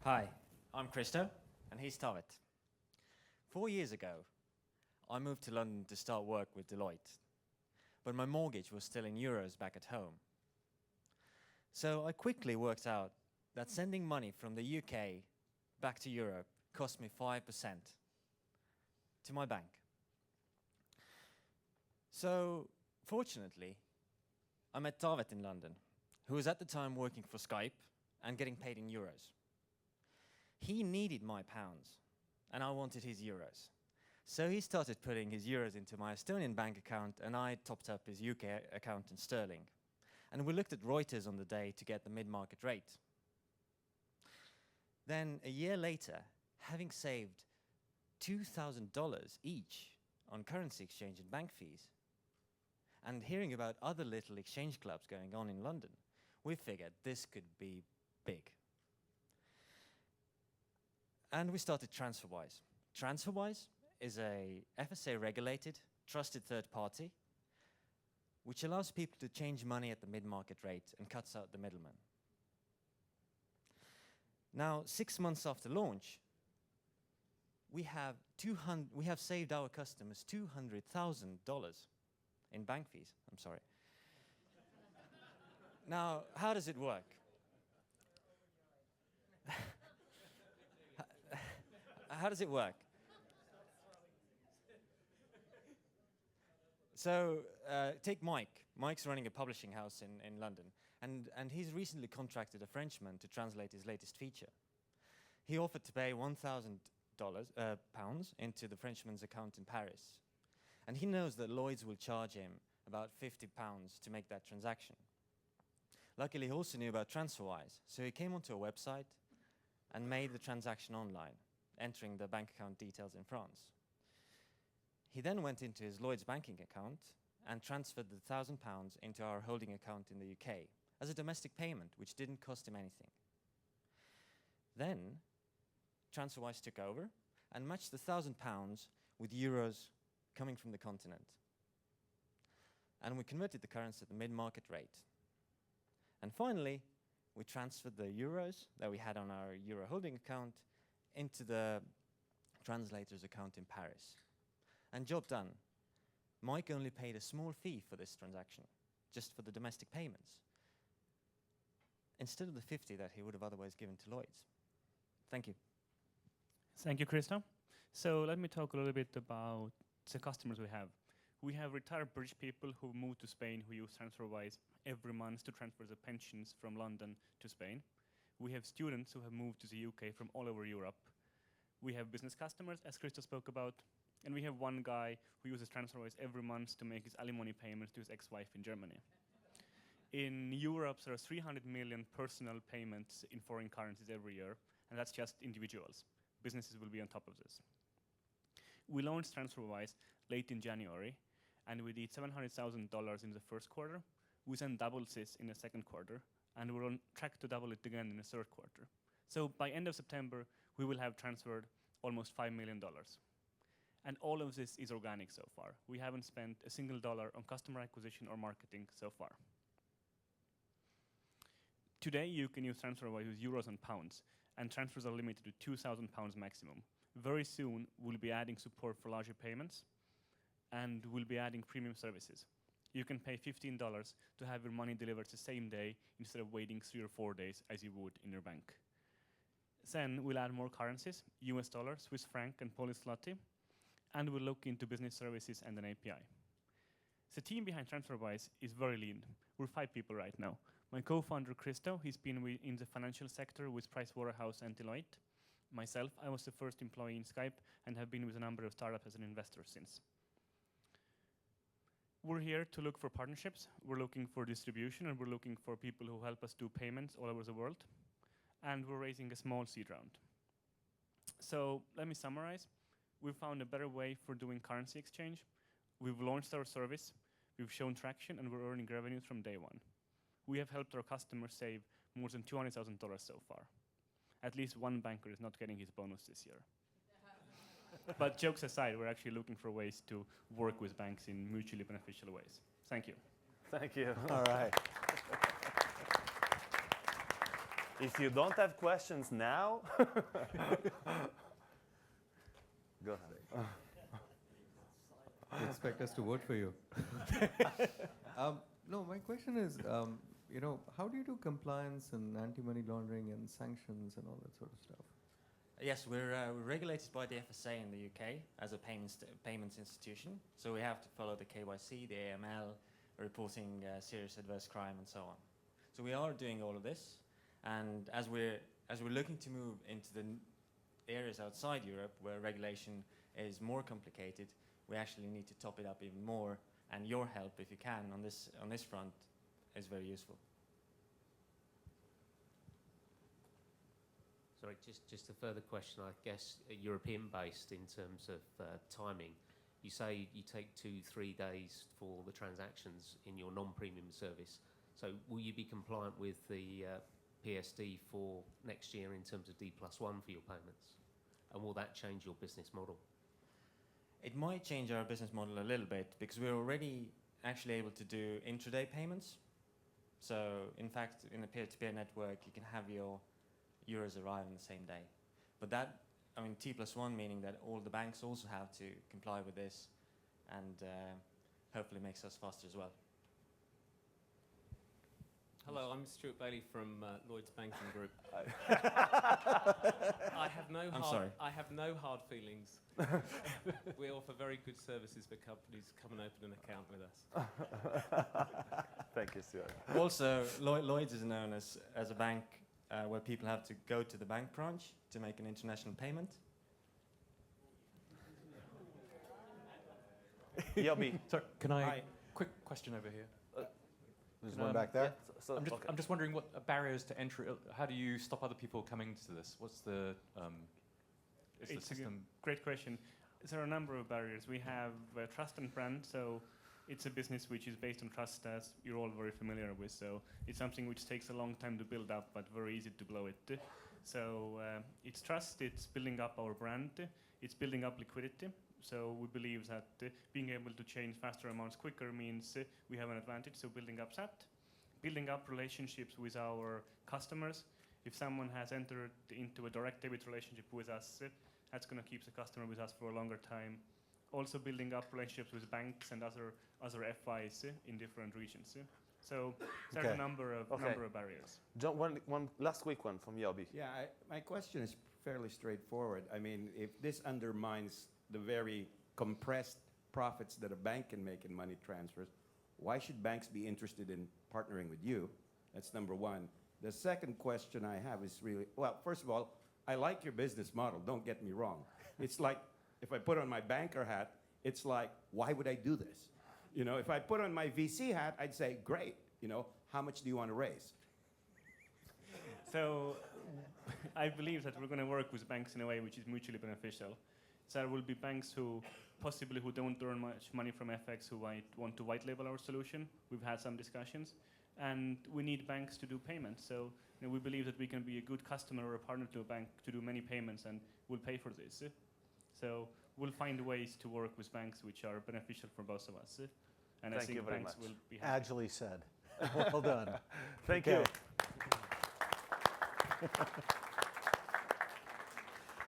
Hi, I'm Christo, and he's Tavet. 4 years ago, I moved to London to start work with Deloitte, but my mortgage was still in euros back at home. So I quickly worked out that sending money from the UK back to Europe cost me 5% to my bank. So fortunately, I met Tavet in London, who was at the time working for Skype and getting paid in euros. He needed my pounds, and I wanted his euros. So he started putting his euros into my Estonian bank account, and I topped up his UK account in sterling. And we looked at Reuters on the day to get the mid-market rate. Then, a year later, having saved $2,000 each on currency exchange and bank fees, and hearing about other little exchange clubs going on in London, we figured this could be big. And we started TransferWise. TransferWise is a FSA-regulated, trusted third party, which allows people to change money at the mid-market rate and cuts out the middleman. Now, 6 months after launch, we have saved our customers $200,000 in bank fees. I'm sorry. Now, how does it work? How does it work? So take Mike. Mike's running a publishing house in London, and he's recently contracted a Frenchman to translate his latest feature. He offered to pay £1,000 into the Frenchman's account in Paris, and he knows that Lloyd's will charge him about £50 to make that transaction. Luckily, he also knew about TransferWise, so he came onto a website and made the transaction online, entering the bank account details in France. He then went into his Lloyd's banking account and transferred the £1,000 into our holding account in the UK as a domestic payment, which didn't cost him anything. Then, TransferWise took over and matched the £1,000 with euros coming from the continent. And we converted the currency at the mid-market rate. And finally, we transferred the euros that we had on our euro holding account into the translator's account in Paris. And job done. Mike only paid a small fee for this transaction, just for the domestic payments, instead of the 50 that he would have otherwise given to Lloyd's. Thank you. Thank you, Krista. So let me talk a little bit about the customers we have. We have retired British people who moved to Spain who use TransferWise every month to transfer their pensions from London to Spain. We have students who have moved to the UK from all over Europe. We have business customers, as Krista spoke about, and we have one guy who uses TransferWise every month to make his alimony payments to his ex-wife in Germany. In Europe, there are 300 million personal payments in foreign currencies every year, and that's just individuals. Businesses will be on top of this. We launched TransferWise late in January, and we did $700,000 in the first quarter. We then doubled this in the second quarter, and we're on track to double it again in the third quarter. So by end of September, we will have transferred almost $5 million. And all of this is organic so far. We haven't spent a single dollar on customer acquisition or marketing so far. Today, you can use TransferWise with euros and pounds, and transfers are limited to £2,000 maximum. Very soon, we'll be adding support for larger payments, and we'll be adding premium services. You can pay $15 to have your money delivered the same day instead of waiting 3 or 4 days as you would in your bank. Then we'll add more currencies, US dollar, Swiss franc, and Polish zloty, and we'll look into business services and an API. The team behind TransferWise is very lean. We're 5 people right now. My co-founder, Christo, he's been in the financial sector with Pricewaterhouse and Deloitte. Myself, I was the first employee in Skype and have been with a number of startups as an investor since. We're here to look for partnerships. We're looking for distribution, and we're looking for people who help us do payments all over the world. And we're raising a small seed round. So let me summarize. We've found a better way for doing currency exchange. We've launched our service. We've shown traction, and we're earning revenues from day one. We have helped our customers save more than $200,000 so far. At least one banker is not getting his bonus this year. But jokes aside, we're actually looking for ways to work with banks in mutually beneficial ways. Thank you. Thank you. All right. If you don't have questions now, go ahead. You expect us to vote for you. No, my question is, how do you do compliance and anti-money laundering and sanctions and all that sort of stuff? Yes, we're regulated by the FSA in the UK as a payments institution. So we have to follow the KYC, the AML, reporting serious adverse crime, and so on. So we are doing all of this, and as we're looking to move into the areas outside Europe where regulation is more complicated, we actually need to top it up even more. And your help, if you can, on this front, is very useful. Sorry, just a further question. I guess European-based in terms of timing. You say you take 2-3 days for the transactions in your non-premium service. So will you be compliant with the PSD for next year in terms of D+1 for your payments? And will that change your business model? It might change our business model a little bit because we're already actually able to do intraday payments. So in fact, in a peer-to-peer network, you can have your euros arrive on the same day. But that, T+1 meaning that all the banks also have to comply with this, and hopefully makes us faster as well. Hello, I'm Stuart Bailey from Lloyds Banking Group. I have no hard feelings. We offer very good services for companies. Come and open an account with us. Thank you, Stuart. Also, Lloyds is known as a bank where people have to go to the bank branch to make an international payment. Yobi. Sorry, can I? Quick question over here. There's one back there. So, I'm just wondering what are barriers to entry. How do you stop other people coming to this? What's the It's a system? great question. There are a number of barriers. We have trust and brand, so it's a business which is based on trust, as you're all very familiar with. So it's something which takes a long time to build up, but very easy to blow it. So it's trust, it's building up our brand, it's building up liquidity. So we believe that being able to change faster amounts quicker means we have an advantage. So building up SAT, building up relationships with our customers. If someone has entered into a direct debit relationship with us, that's going to keep the customer with us for a longer time. Also building up relationships with banks and other FIs in different regions. So there's a number of barriers. John, one last quick one from Yobi. Yeah, my question is fairly straightforward. I mean, if this undermines the very compressed profits that a bank can make in money transfers, why should banks be interested in partnering with you? That's number one. The second question I have is really, well, first of all, I like your business model, don't get me wrong. It's like, if I put on my banker hat, it's like, why would I do this? If I put on my VC hat, I'd say, great, how much do you want to raise? So I believe that we're going to work with banks in a way which is mutually beneficial. So there will be banks who don't earn much money from FX who might want to white label our solution. We've had some discussions. And we need banks to do payments. So we believe that we can be a good customer or a partner to a bank to do many payments, and we'll pay for this. So we'll find ways to work with banks which are beneficial for both of us. And I think banks will be happy. Agilely said. Well done. Thank you.